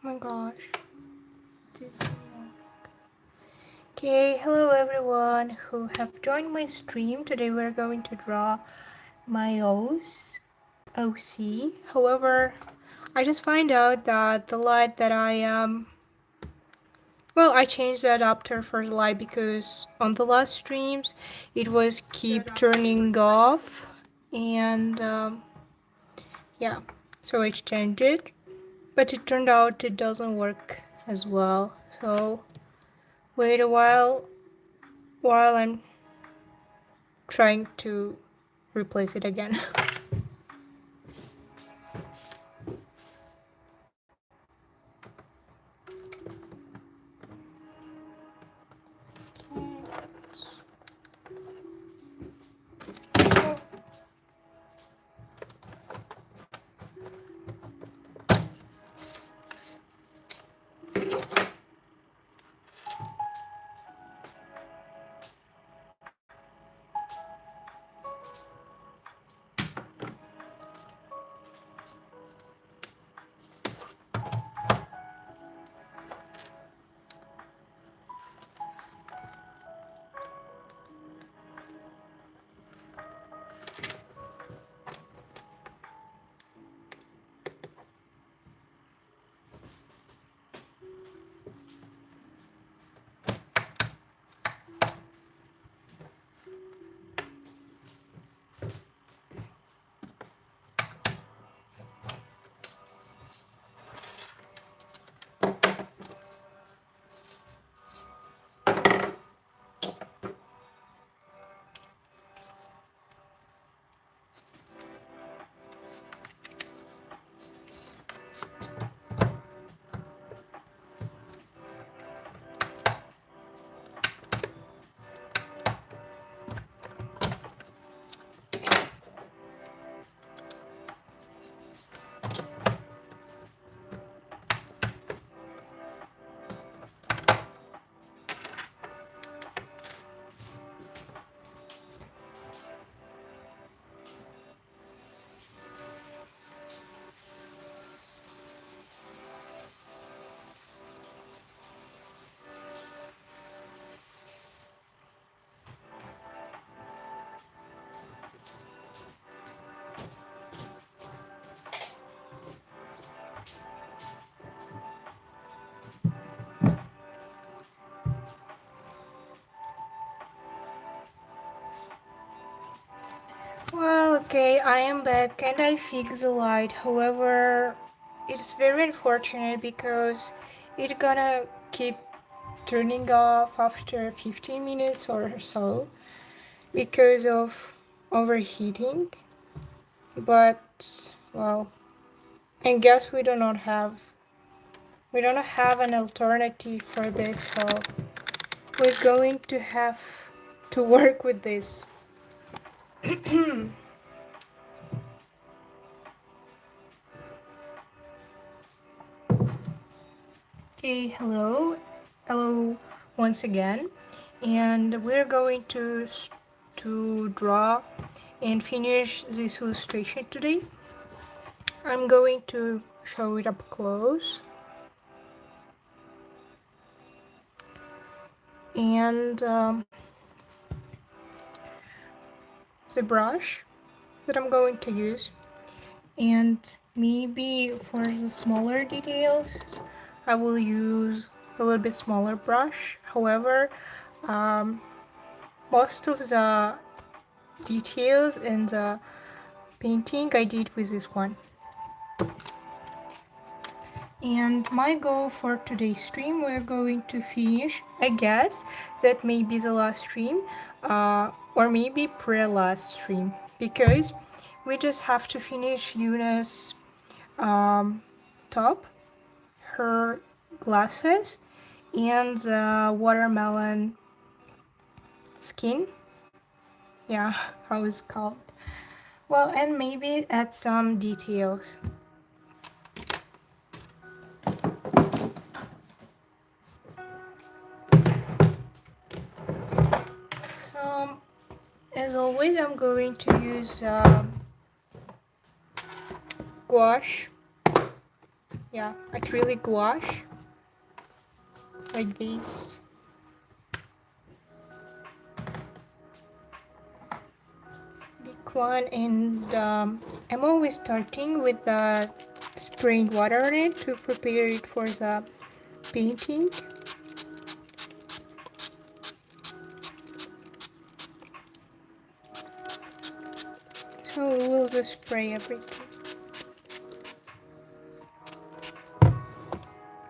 my gosh. Okay, hello everyone who have joined my stream. Today we're going to draw my OC. However, I just find out that the light that I changed the adapter for the light because on the last streams it was keep turning off, and yeah, so I changed it, but it turned out it doesn't work as well. So wait a while I'm trying to replace it again. Well, okay, I am back and I fixed the light. However, it's very unfortunate because it's gonna keep turning off after 15 minutes or so because of overheating. But well, I guess we don't have an alternative for this, so we're going to have to work with this. Okay, hello once again, and we're going to draw and finish this illustration today. I'm going to show it up close, and the brush that I'm going to use, and maybe for the smaller details I will use a little bit smaller brush. However, um, most of the details in the painting I did with this one. And my goal for today's stream, we're going to finish, I guess that may be the last stream, or maybe pre-last stream, because we just have to finish Yuna's top, her glasses, and the watermelon skin. Yeah, how it's called. Well, and maybe add some details. So, as always, I'm going to use gouache. yeah, acrylic gouache like this. Big one, and I'm always starting with the spraying water on it to prepare it for the painting. So we'll just spray everything.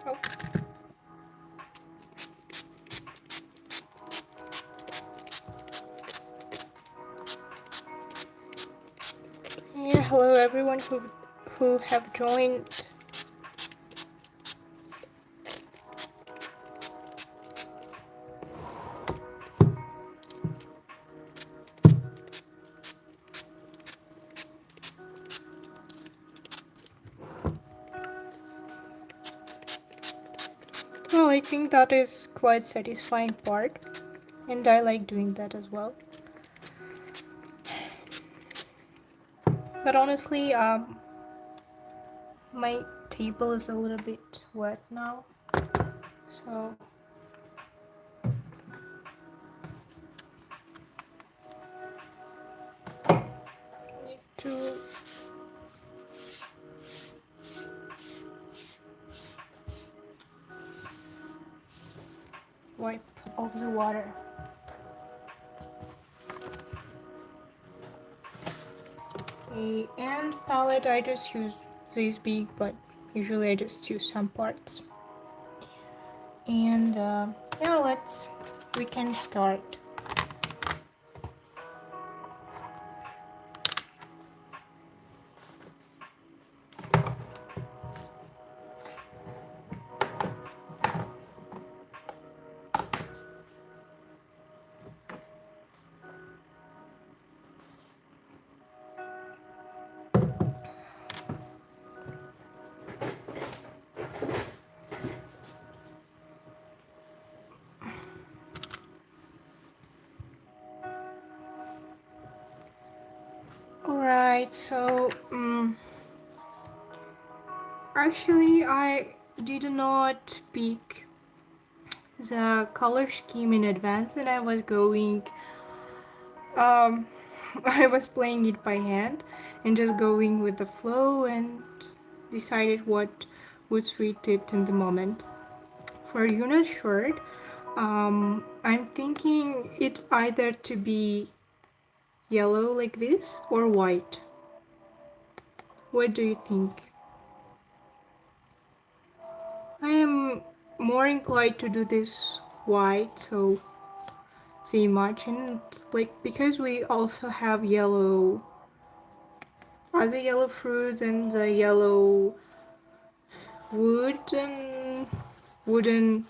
Oh. Yeah, hello everyone who have joined. Well, I think that is quite satisfying part, and I like doing that as well. But honestly, my table is a little bit wet now, so need to wipe off the water. And palette, I just use this big, but usually I just use some parts. And yeah, we can start. Alright, so actually I did not pick the color scheme in advance, and I was going I was playing it by hand and just going with the flow and decided what would suit it in the moment. For Yuna's shirt, I'm thinking it's either to be yellow like this or white. What do you think? I am more inclined to do this white, so see much, and like because we also have yellow, other yellow fruits and the yellow wood and wooden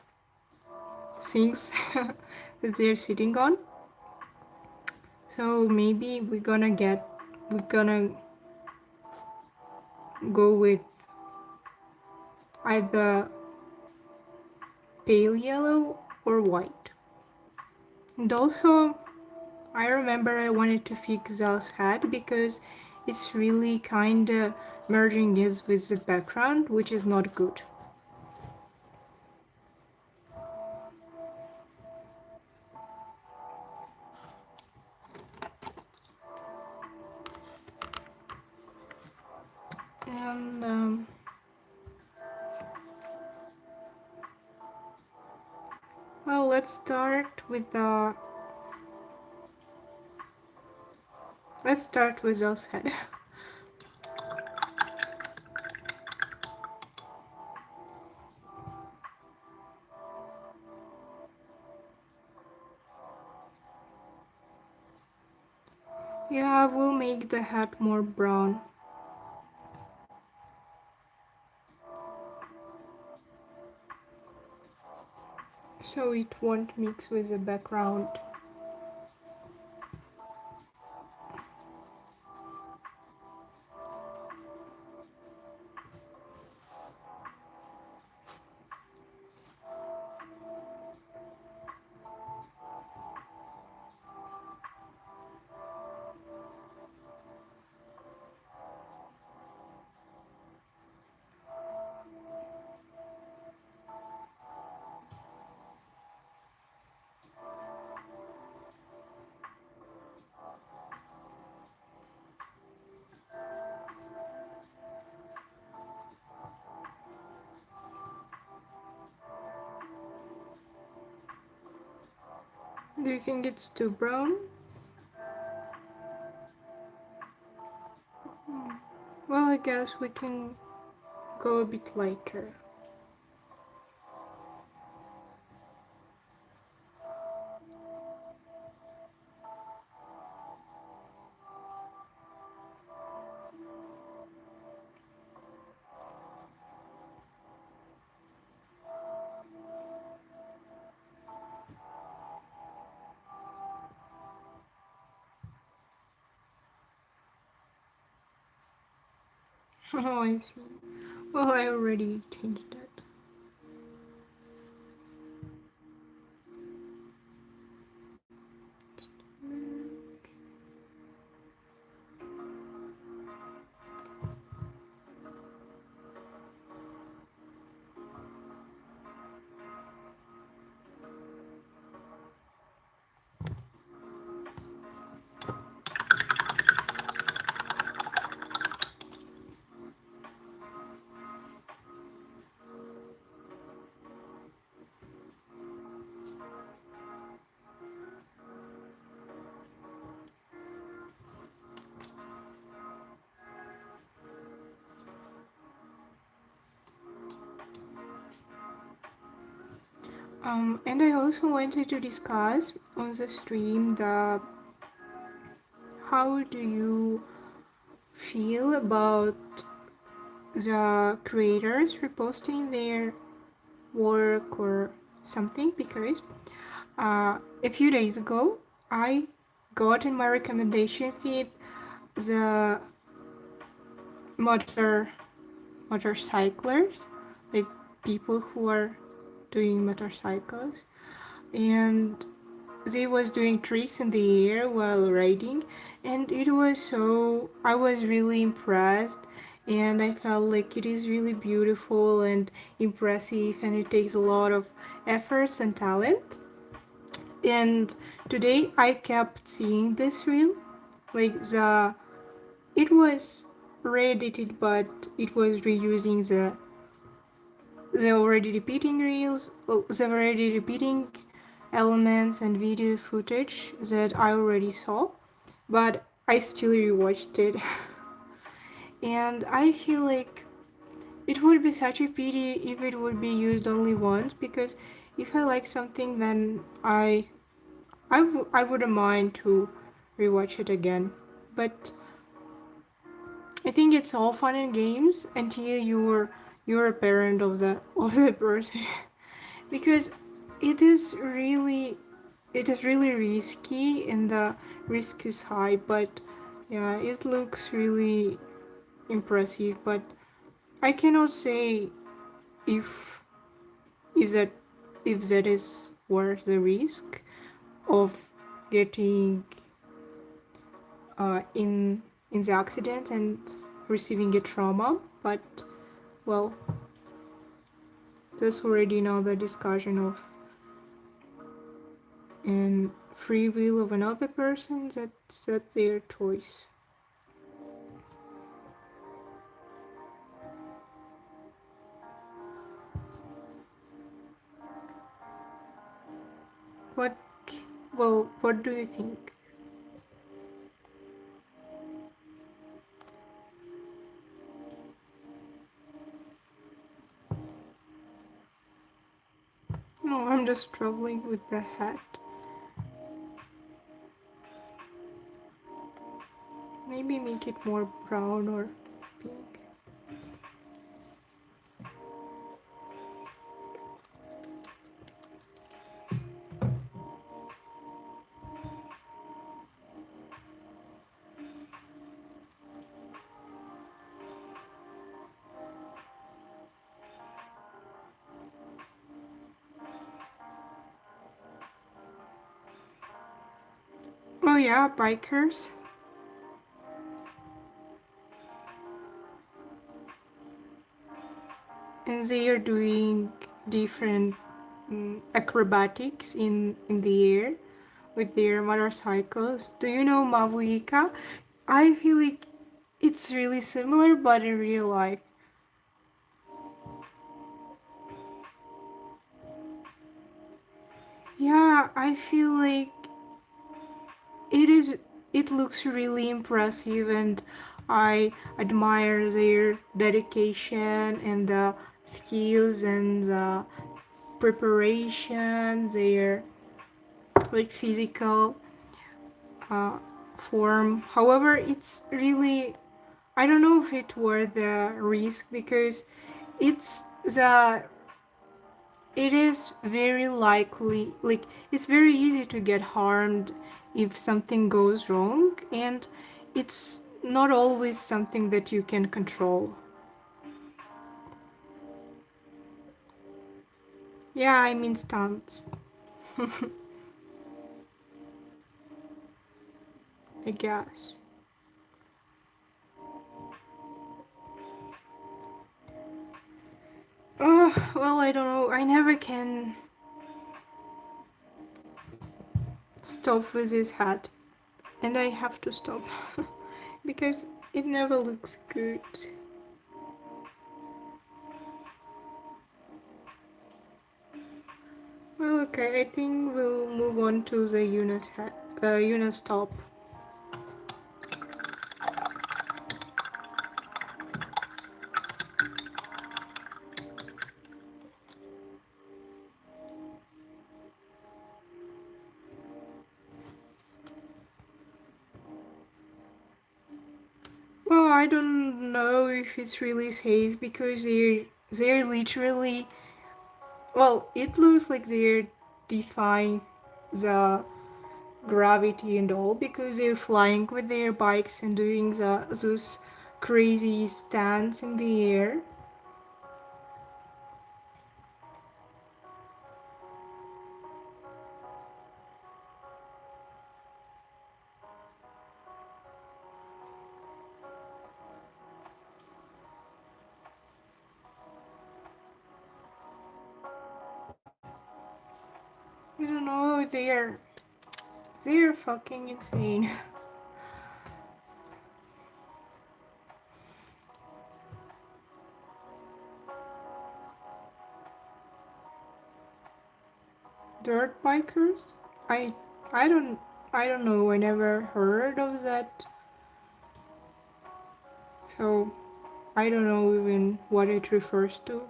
things that they're sitting on. So maybe we're gonna go with either pale yellow or white. And also, I remember I wanted to fix Zal's hat because it's really kinda merging his with the background, which is not good. And well, let's start with Zal's head. Yeah, we'll make the hat more brown. So it won't mix with the background. Do you think it's too brown? Well, I guess we can go a bit lighter. Oh, I see. Well, I already changed that. And I also wanted to discuss on the stream the how do you feel about the creators reposting their work or something, because a few days ago I got in my recommendation feed the motor motorcyclers, like people who are doing motorcycles, and they was doing tricks in the air while riding, and it was so I was really impressed, and I felt like it is really beautiful and impressive, and it takes a lot of efforts and talent. And today I kept seeing this reel, like it was re-edited, but it was reusing the already repeating reels, the already repeating elements and video footage that I already saw, but I still rewatched it. And I feel like it would be such a pity if it would be used only once, because if I like something, then I wouldn't mind to rewatch it again. But I think it's all fun and games until you're a parent of the person. Because it is really it is really risky, and the risk is high, but yeah, it looks really impressive, but I cannot say if if that if that is worth the risk of getting in the accident and receiving a trauma. But well, that's already another discussion of and free will of another person. That's their choice. What what do you think? No, I'm just struggling with the hat. Maybe make it more brown or pink. Oh yeah, bikers. And they are doing different acrobatics in the air with their motorcycles. Do you know Mavuika? I feel like it's really similar, but in real life. Yeah, I feel like it is, it looks really impressive, and I admire their dedication and the skills and the preparation, their like physical uh, form. However, it's really, I don't know if it were the risk, because it's the it is very likely, like it's very easy to get harmed if something goes wrong, and it's not always something that you can control. Yeah, I mean stunts. I guess. Oh, well, I don't know. I never can stop with his hat, and I have to stop because it never looks good. Well, okay, I think we'll move on to the Eunice hat, Eunice top. Well, I don't know if it's really safe because they're literally, well, it looks like they're defying the gravity and all, because they're flying with their bikes and doing those crazy stunts in the air. I don't know, they're fucking insane. Dirt bikers? I I don't I don't know. I never heard of that. So I don't know even what it refers to.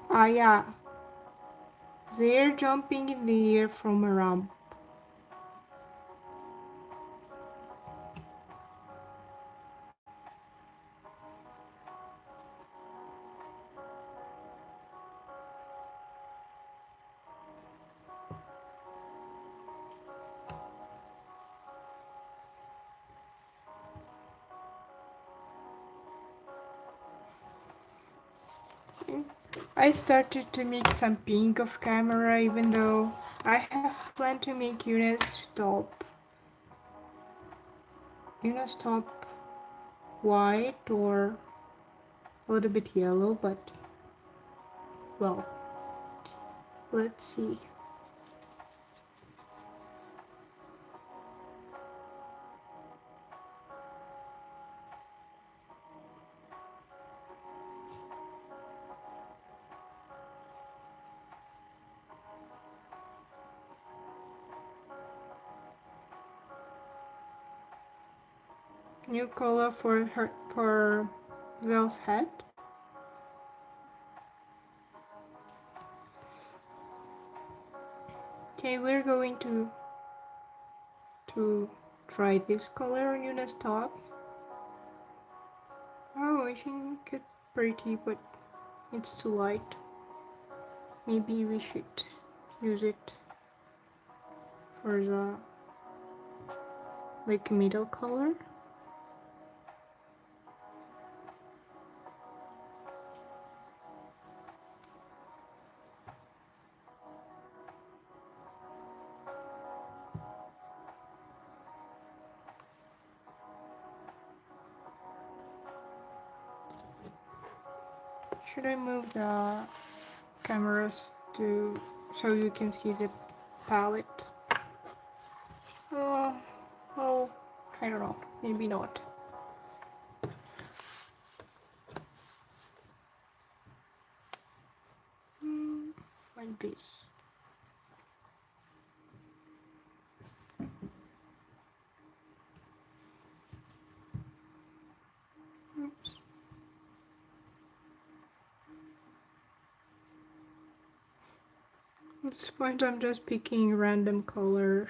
Ah, yeah, they're jumping in the air from a ramp. I started to make some pink off camera, even though I have planned to make Eunice top white or a little bit yellow, but well, let's see. New color for Zell's head. Okay, we're going to try this color on Yuna's top. Oh, I think it's pretty, but it's too light. Maybe we should use it for the like middle color. Should I move the cameras to so you can see the palette? Oh, well, I don't know. Maybe not. Like this. At this point, I'm just picking random colors.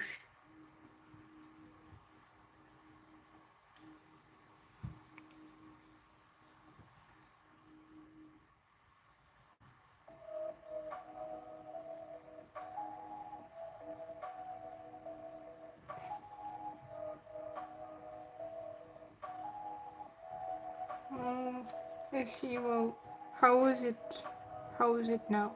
Um, I see. Well, how is it? How is it now?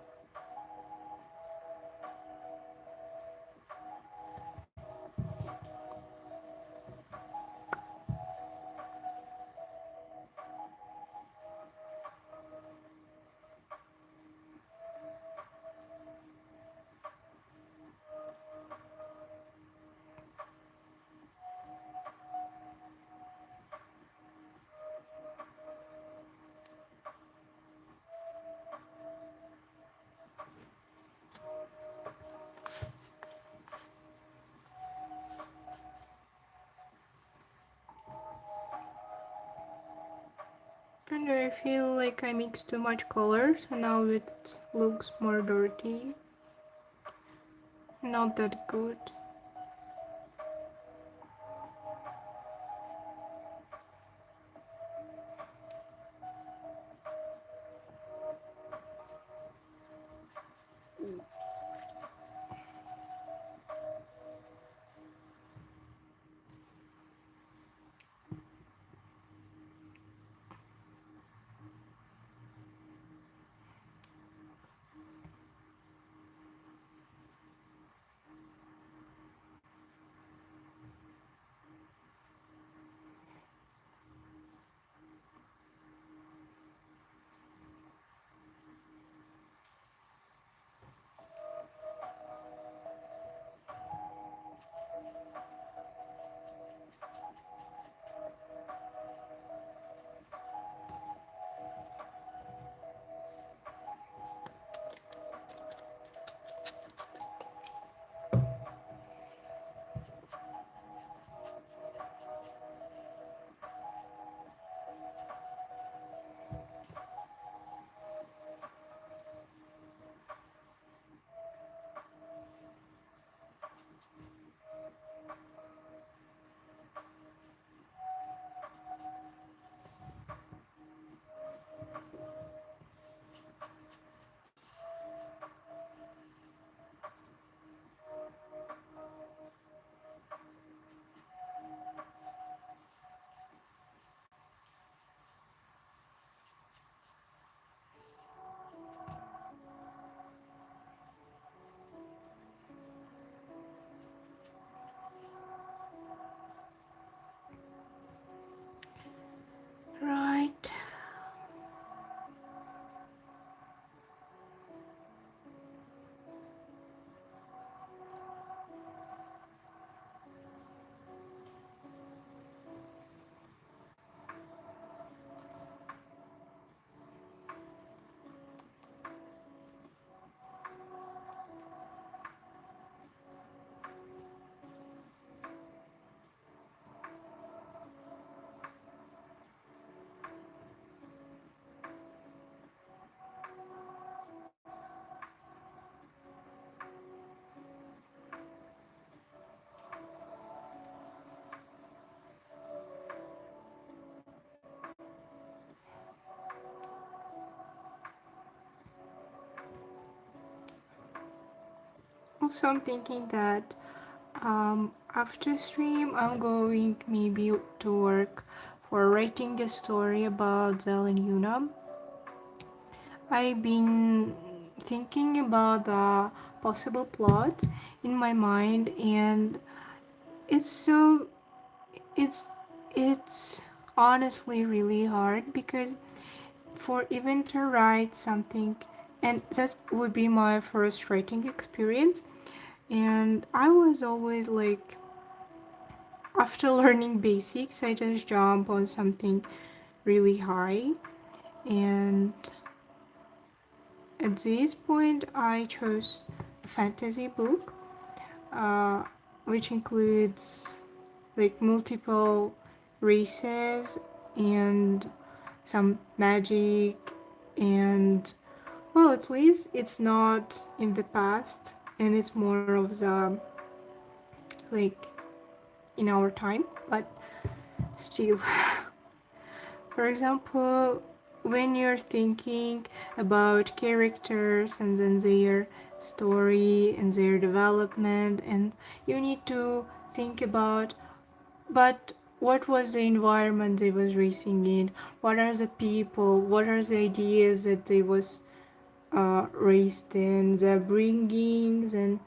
And I feel like I mixed too much colors, and now it looks more dirty. Not that good. Right. Also, I'm thinking that after stream, I'm going maybe to work for writing a story about Zell and Yuna. I've been thinking about the possible plot in my mind, and it's so it's it's honestly really hard because for even to write something, and that would be my first writing experience, and I was always like, after learning basics, I just jump on something really high, and at this point I chose a fantasy book, uh, which includes like multiple races and some magic and Well, at least it's not in the past, and it's more of the like in our time, but still. For example, when you're thinking about characters and then their story and their development, and you need to think about, but what was the environment they was racing in? What are the people? What are the ideas that they was raised in? Their bringings and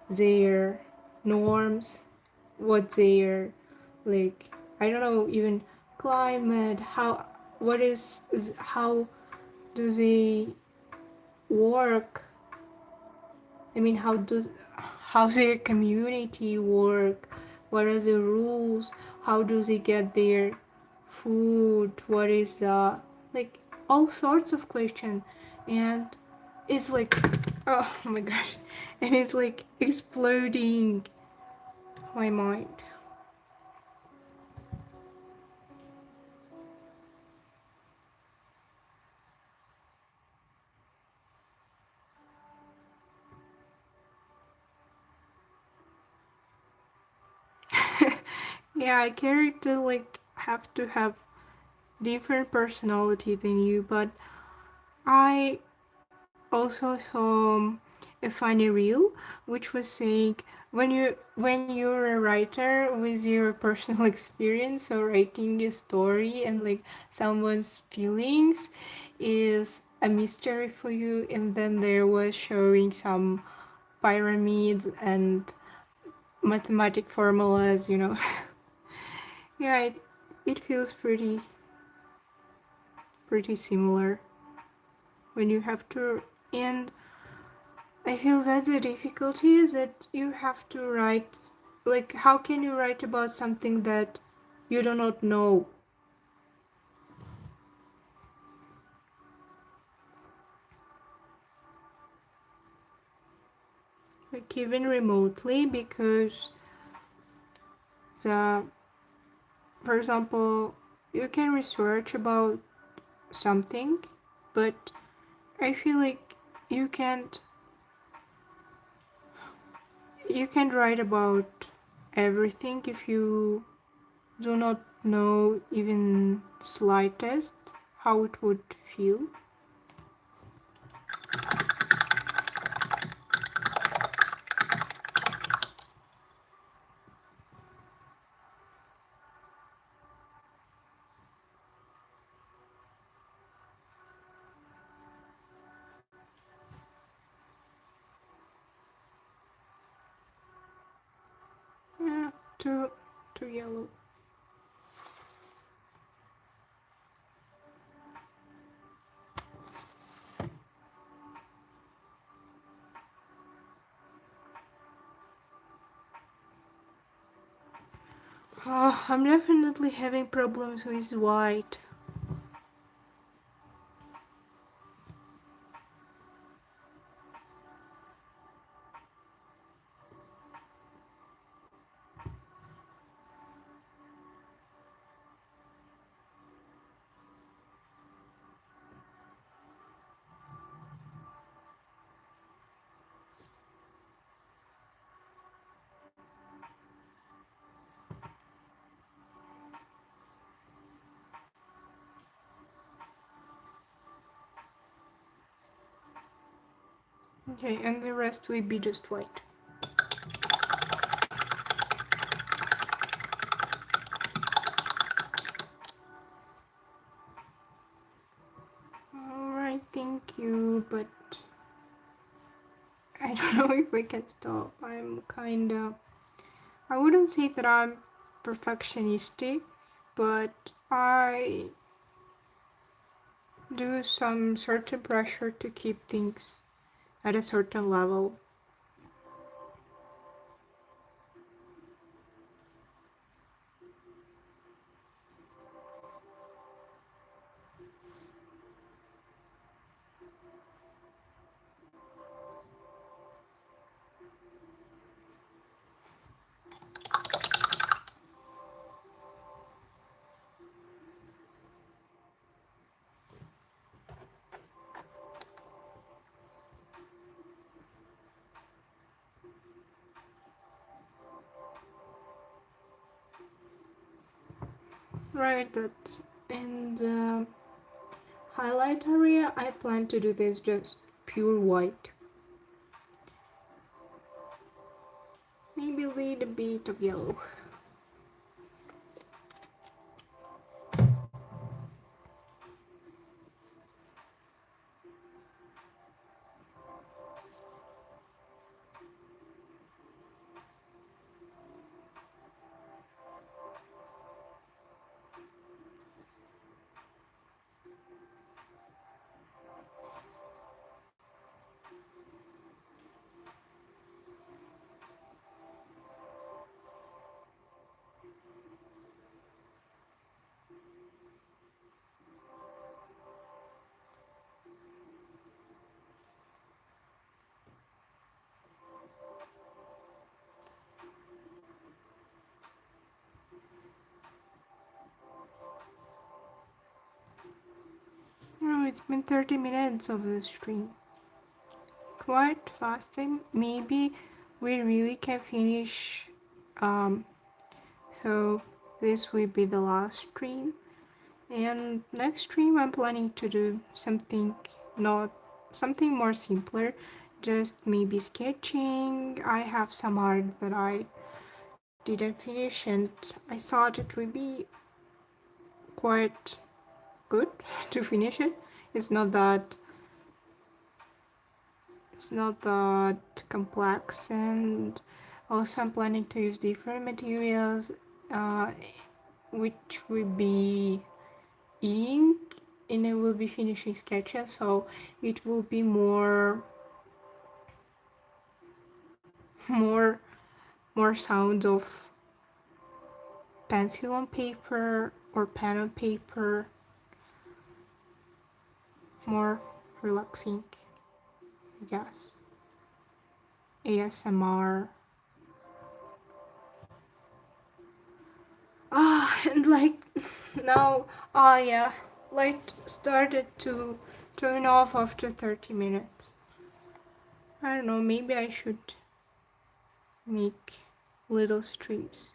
their norms, what their like I don't know, even climate, how what is how do they work? I mean, how their community work? What are the rules? How do they get their food? What is like all sorts of questions, and it's like oh my gosh, and it's like exploding my mind. Yeah, a character like have to have different personality than you, but I also saw a funny reel which was saying when you're a writer with your personal experience or writing a story and like someone's feelings is a mystery for you, and then there was showing some pyramids and mathematic formulas, you know. Yeah, it feels pretty similar when you have to. And I feel that the difficulty is that you have to write, like, how can you write about something that you do not know, like, even remotely? Because the, for example, you can research about something, but I feel like you can't you can't write about everything if you do not know even slightest how it would feel. Yeah, too yellow. I'm definitely having problems with white. Okay, and the rest will be just white. Alright, thank you, but I don't know if I can stop. I'm kinda. I wouldn't say that I'm perfectionistic, but I do some certain pressure to keep things at a certain level. right, that in the highlight area I plan to do this just pure white. Maybe a little bit of yellow. Oh, it's been 30 minutes of the stream. Quite fasting. Maybe we really can finish. Um, so this will be the last stream. And next stream I'm planning to do something not something more simpler, just maybe sketching. I have some art that I didn't finish and I thought it would be quite good to finish it. It's not that it's not that complex, and also I'm planning to use different materials, uh, which will be ink, and I will be finishing sketches, so it will be more more sounds of pencil on paper or pen on paper, more relaxing, I guess. ASMR. And like now, yeah, light started to turn off after 30 minutes. I don't know, maybe I should make little streams.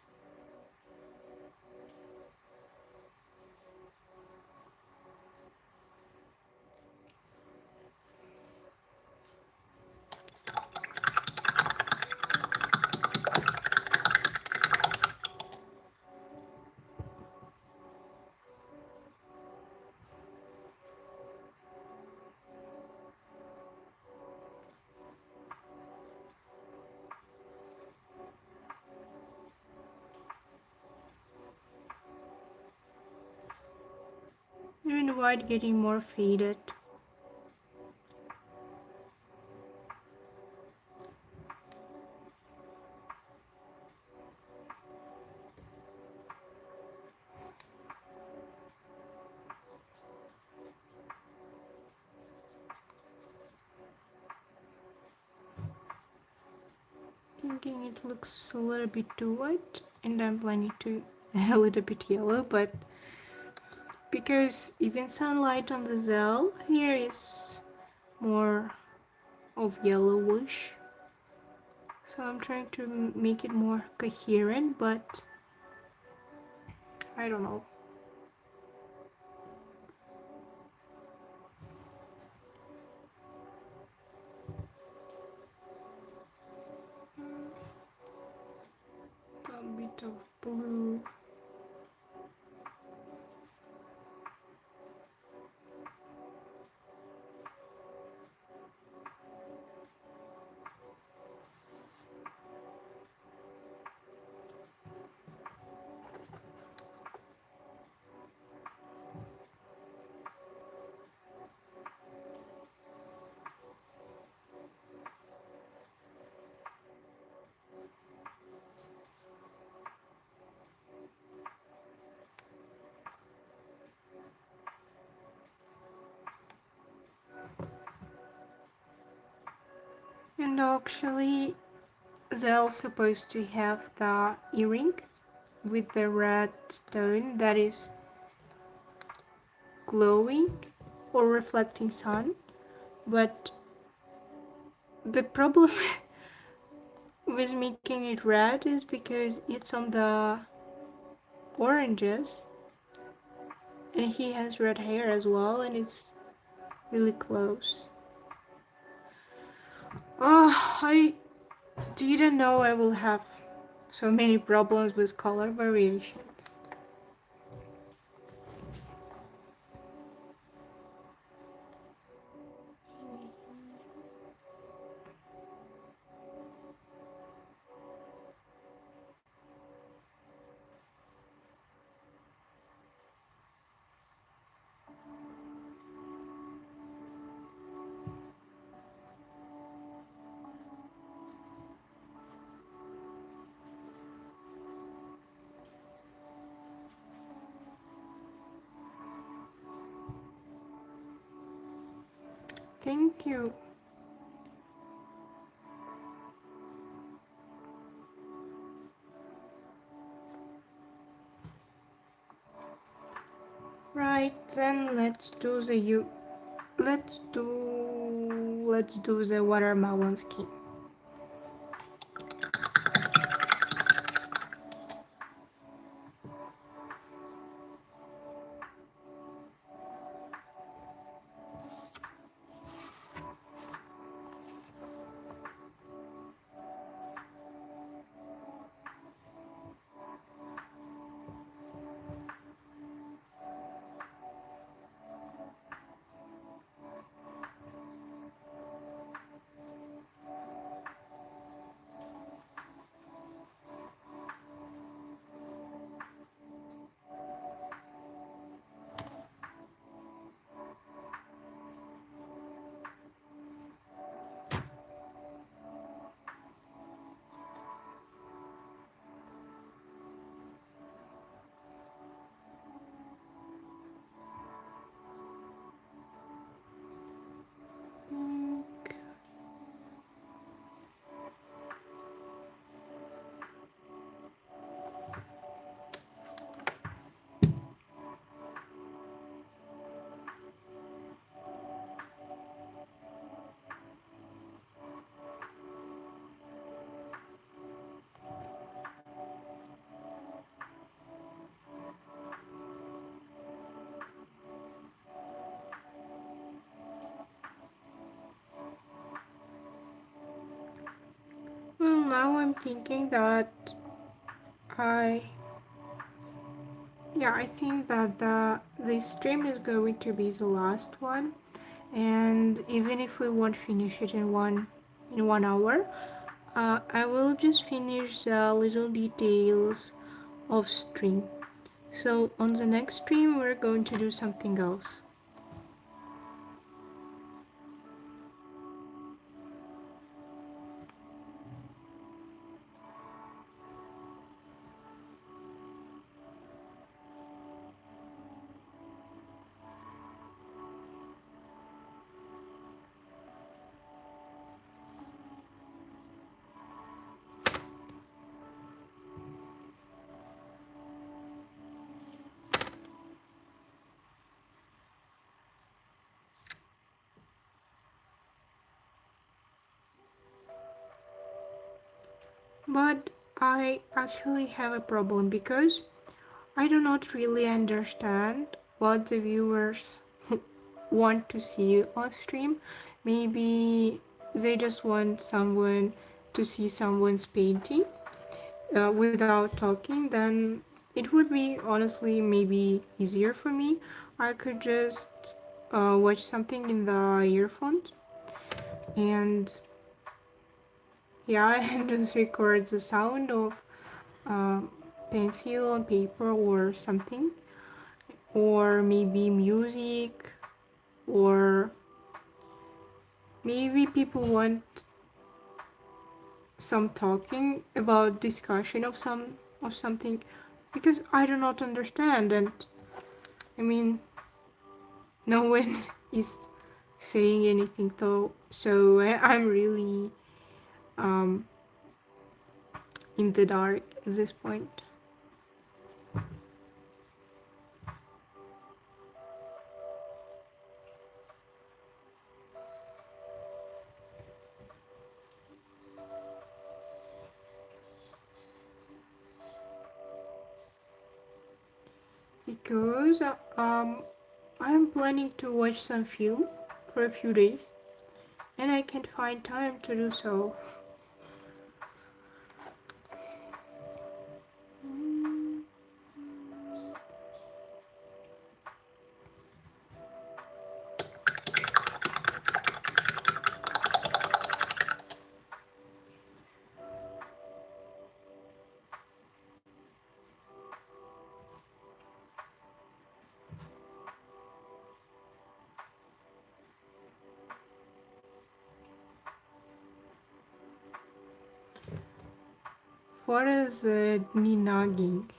Even the white getting more faded. Thinking it looks a little bit too white, and I'm planning to add a little bit yellow, but because even sunlight on the Zell here is more of yellowish, so I'm trying to make it more coherent, but I don't know. A bit of blue. And actually, Zell's supposed to have the earring with the red stone that is glowing or reflecting sun, but the problem with making it red is because it's on the oranges, And he has red hair as well, and it's really close. Oh, I didn't know I will have so many problems with color variations. Thank you. Right, then let's do the watermelon skin. Well, now I'm thinking that I yeah, I think that this stream is going to be the last one, and even if we won't finish it in 1 hour, I will just finish the little details of stream. So on the next stream, we're going to do something else. But I actually have a problem because I do not really understand what the viewers want to see on stream. Maybe they just want someone to see someone's painting without talking, then it would be honestly maybe easier for me. I could just watch something in the earphones and yeah, and just record the sound of uh, pencil on paper or something, or maybe music, or maybe people want some talking about discussion of something because I do not understand, and I mean no one is saying anything though, so I'm really um, in the dark at this point. Because Um, I'm planning to watch some film for a few days, and I can't find time to do so. What is me nagging?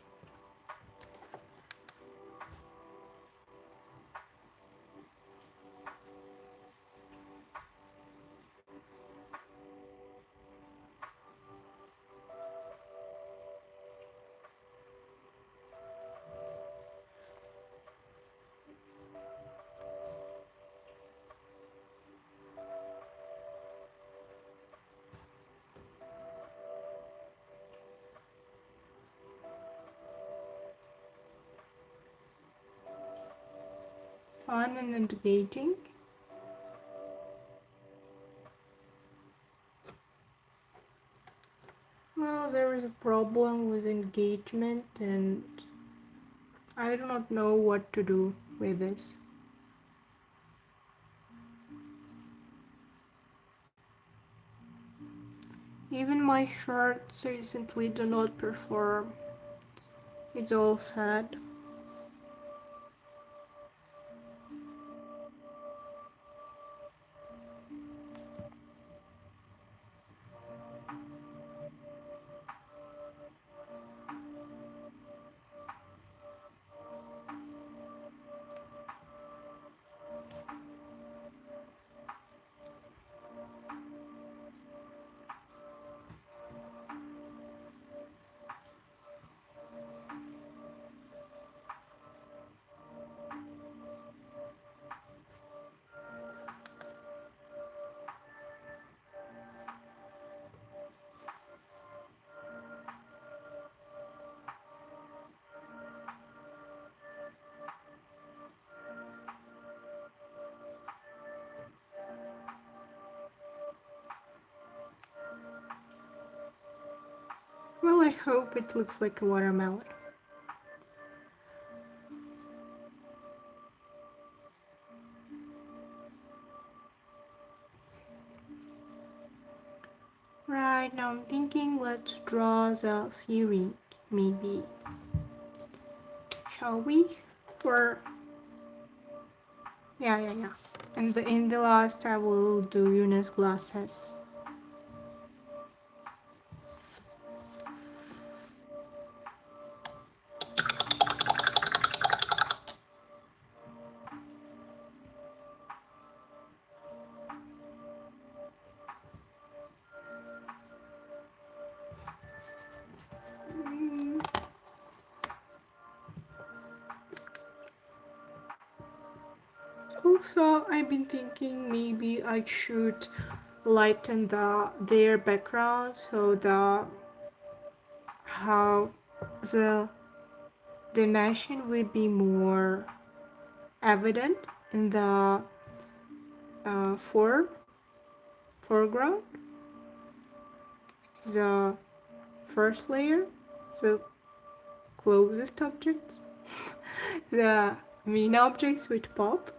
Fun and engaging? Well, there is a problem with engagement, and I do not know what to do with this. Even my shorts recently do not perform. It's all sad. Well, I hope it looks like a watermelon. Right, now I'm thinking let's draw the earring, maybe. Shall we? Or, yeah. And in the last I will do Yuna's glasses. Also, I've been thinking maybe I should lighten their background so how the dimension will be more evident in the foreground, the first layer, the closest objects, the main objects which pop.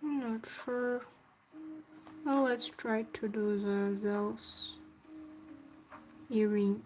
I'm not sure. Well, let's try to do those earring.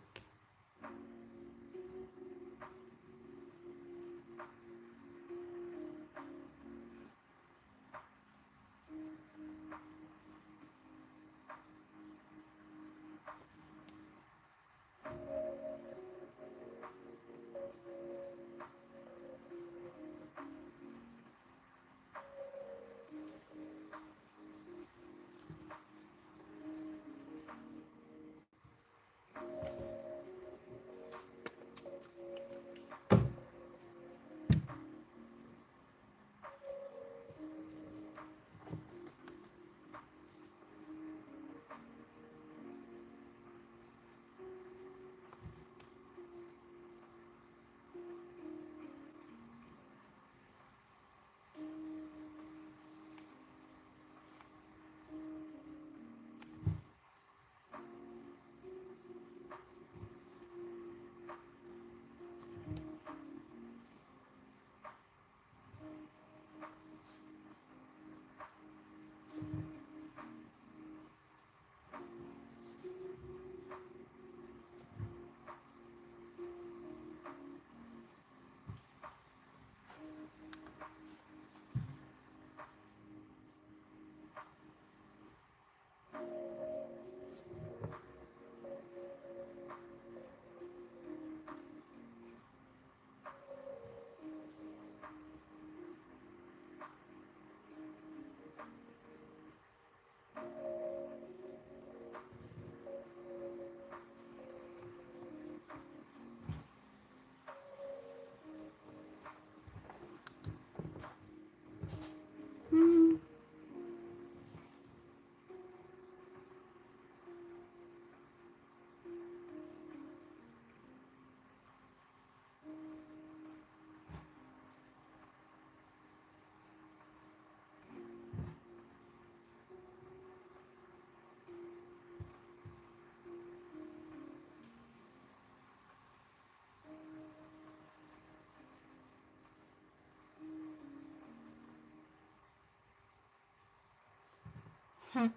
I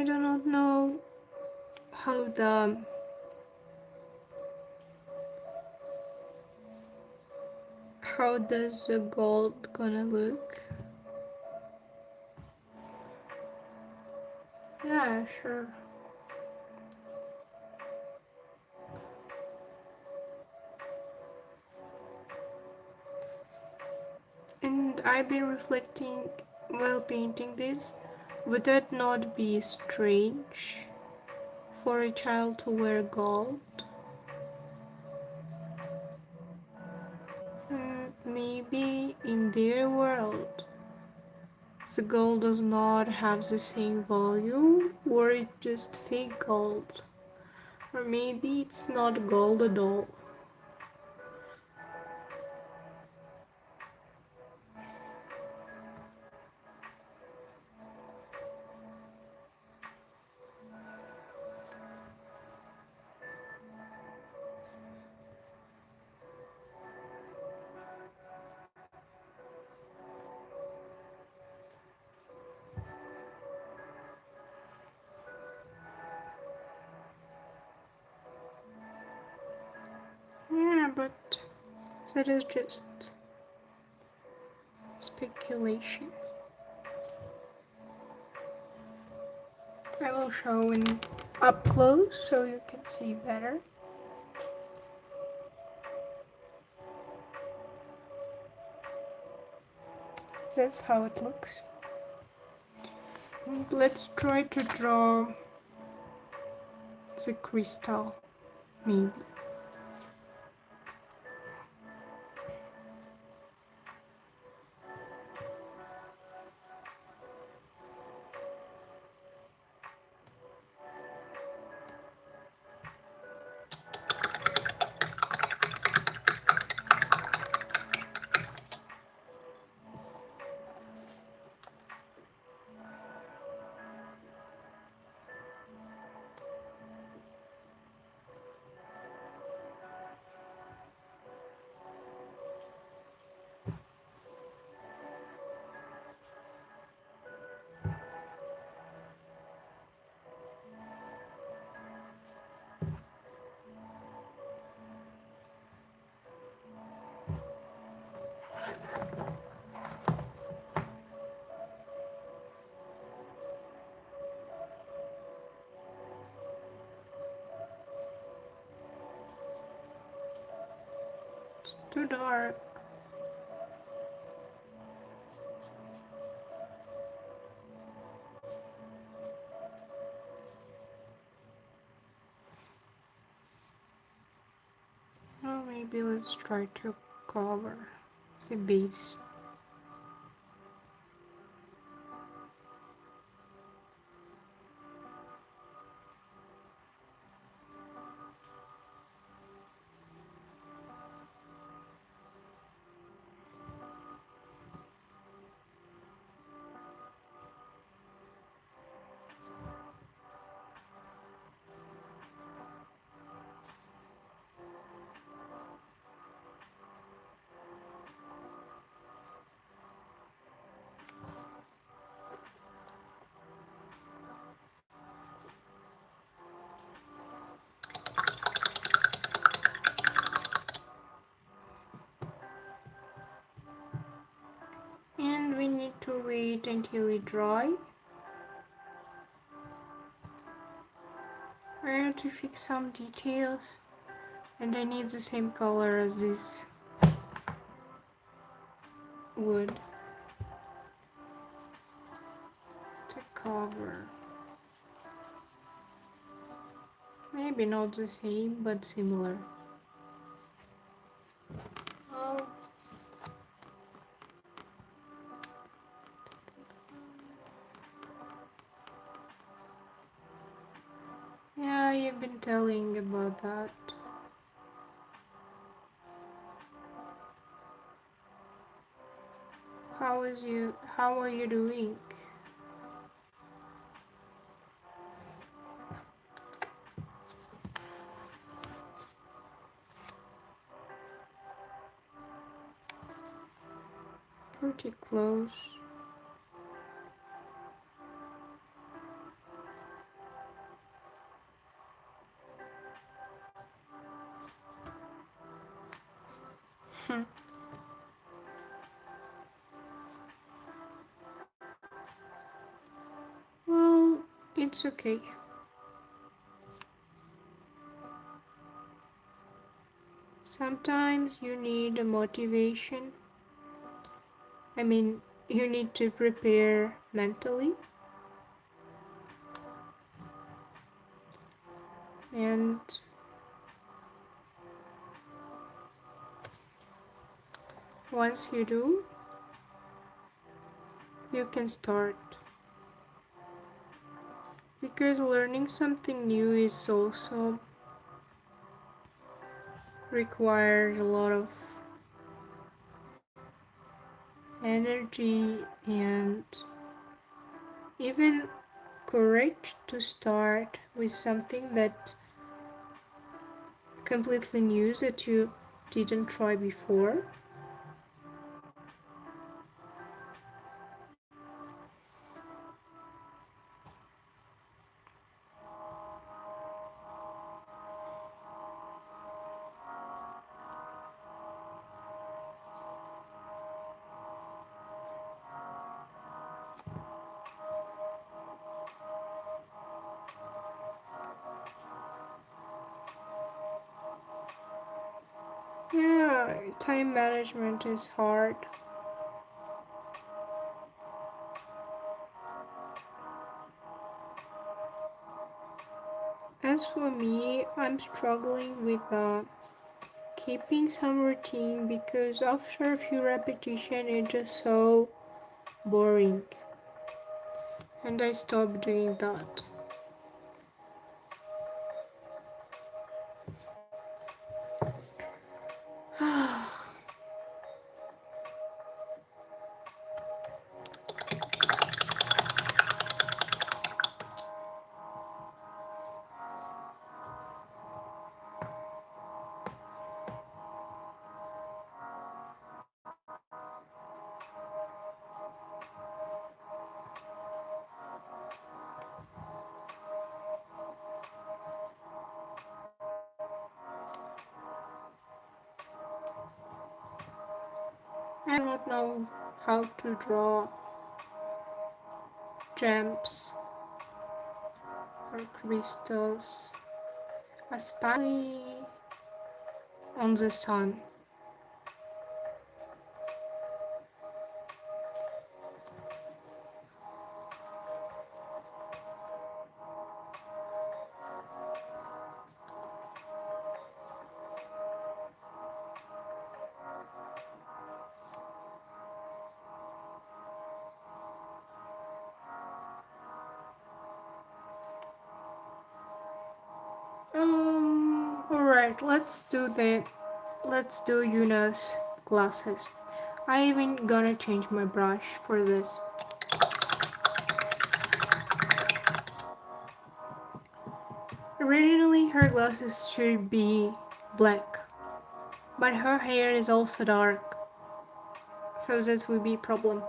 do not know how does the gold gonna look. Yeah, sure. And I've been reflecting while painting this, would that not be strange for a child to wear gold? Maybe in their world the gold does not have the same value, or it's just fake gold, or maybe it's not gold at all. Yeah, but that is just speculation. I will show in up close so you can see better. That's how it looks. And let's try to draw the crystal, maybe. It's too dark. Oh, maybe let's try to cover the base. And we need to wait until it dry. I have to fix some details, and I need the same color as this wood to cover. Maybe not the same, but similar. Oh, yeah, you've been telling about that. How are you doing? pretty close. Well, it's okay. Sometimes you need a motivation. I mean, you need to prepare mentally. And once you do, you can start. Because learning something new is also requires a lot of energy and even courage to start with something that completely new that you didn't try before. Yeah, time management is hard. As for me, I'm struggling with keeping some routine because after a few repetitions, it's just so boring. And I stopped doing that. I don't know how to draw gems or crystals, especially on the sun. Alright, let's do Yuna's glasses. I even gonna change my brush for this. Originally her glasses should be black, but her hair is also dark, so this would be a problem.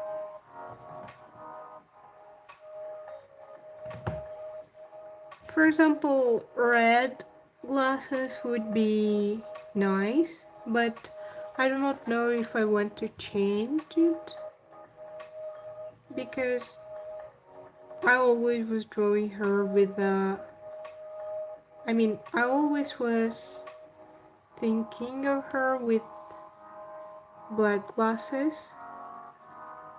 For example, red glasses would be nice, but I do not know if I want to change it because I always was drawing her with I always was thinking of her with black glasses,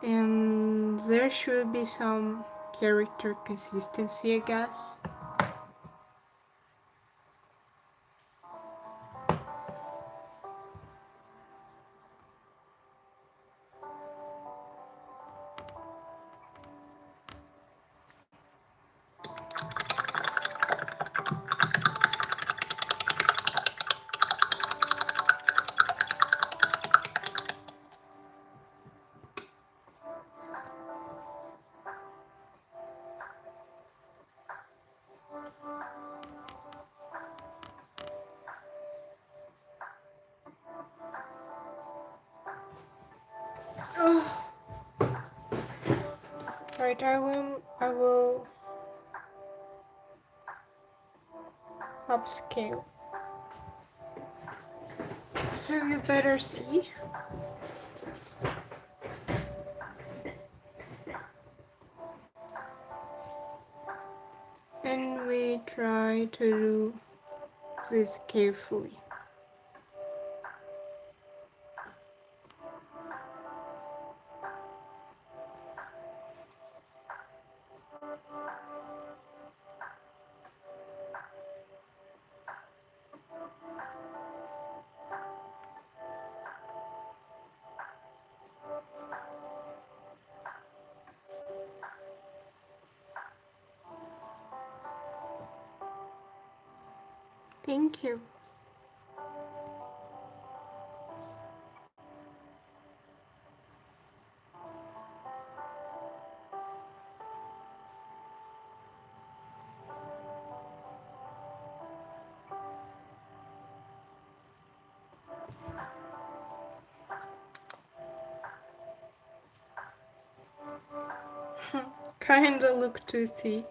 and there should be some character consistency, I guess. Right, I will upscale. So you better see. And we try to do this carefully. Thank you. Kinda look too thick.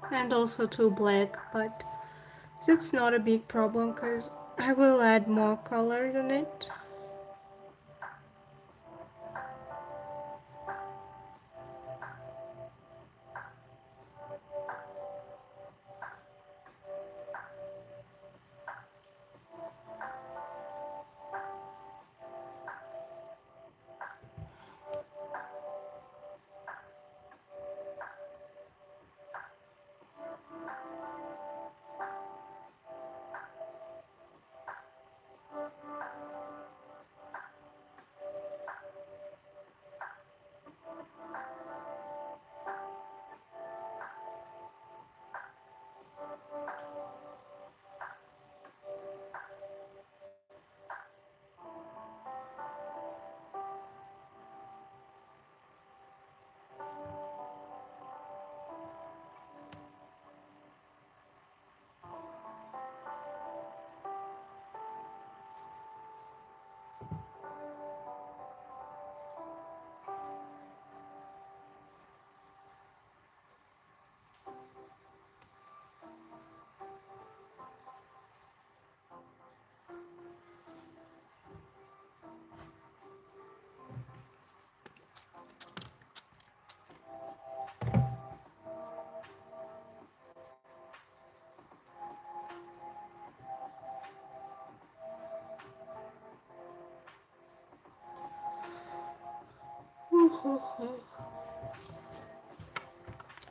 And also too black, but that's not a big problem because I will add more colors in it.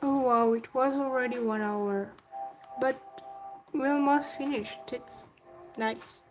Oh wow, it was already 1 hour. But we almost finished. It's nice.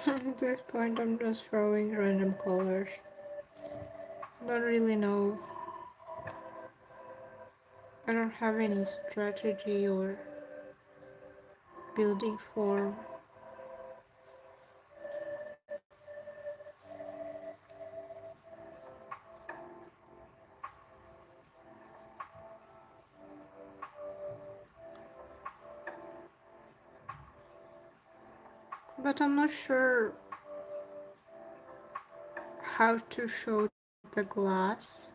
At this point, I'm just throwing random colors. I don't really know. I don't have any strategy or building form. But I'm not sure how to show the glass.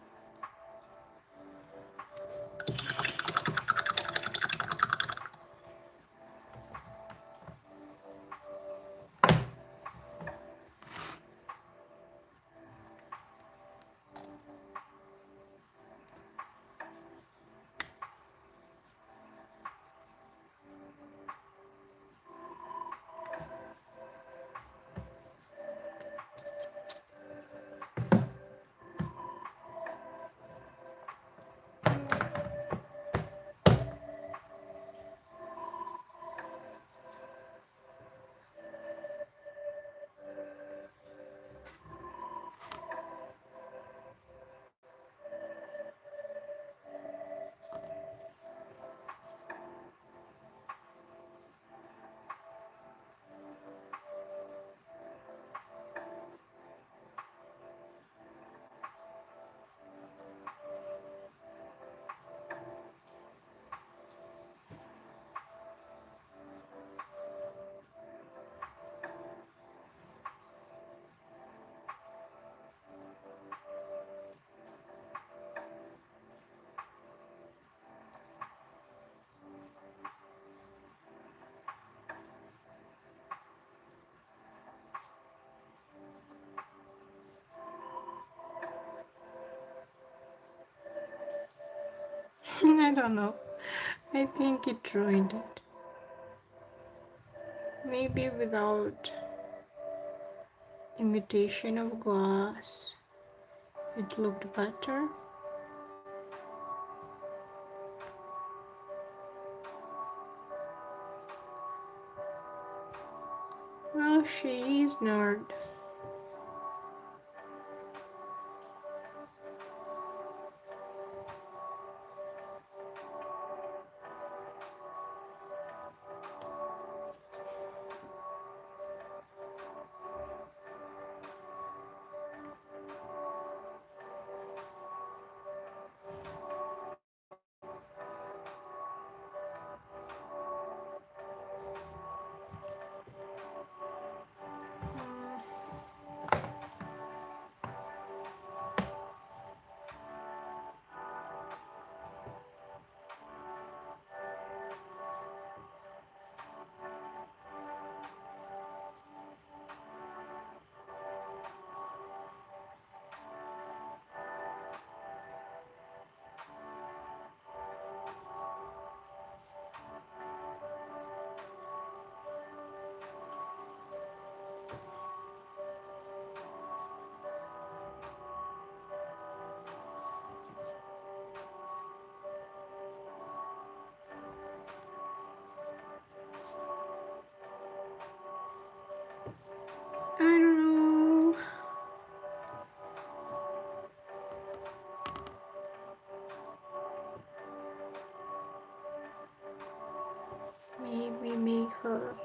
I don't know. I think it ruined it. Maybe without imitation of glass, it looked better. Well, she is nerd. I don't know. Maybe make her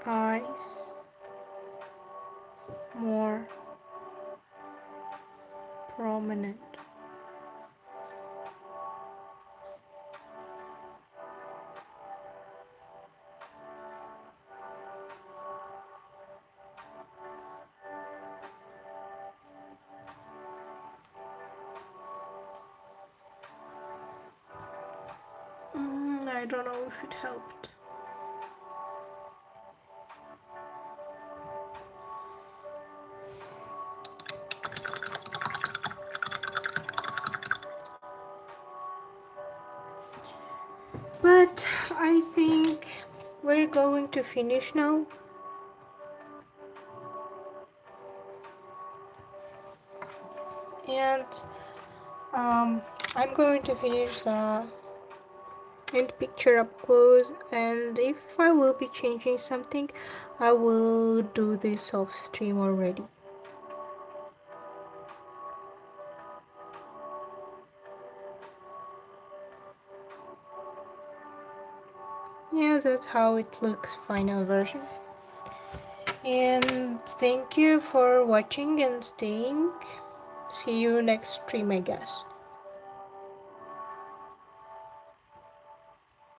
eyes more prominent. I don't know if it helped. But I think we're going to finish now. And I'm going to finish the and picture up close, and if I will be changing something, I will do this off stream already. Yeah, that's how it looks, final version. And thank you for watching and staying. See you next stream, I guess.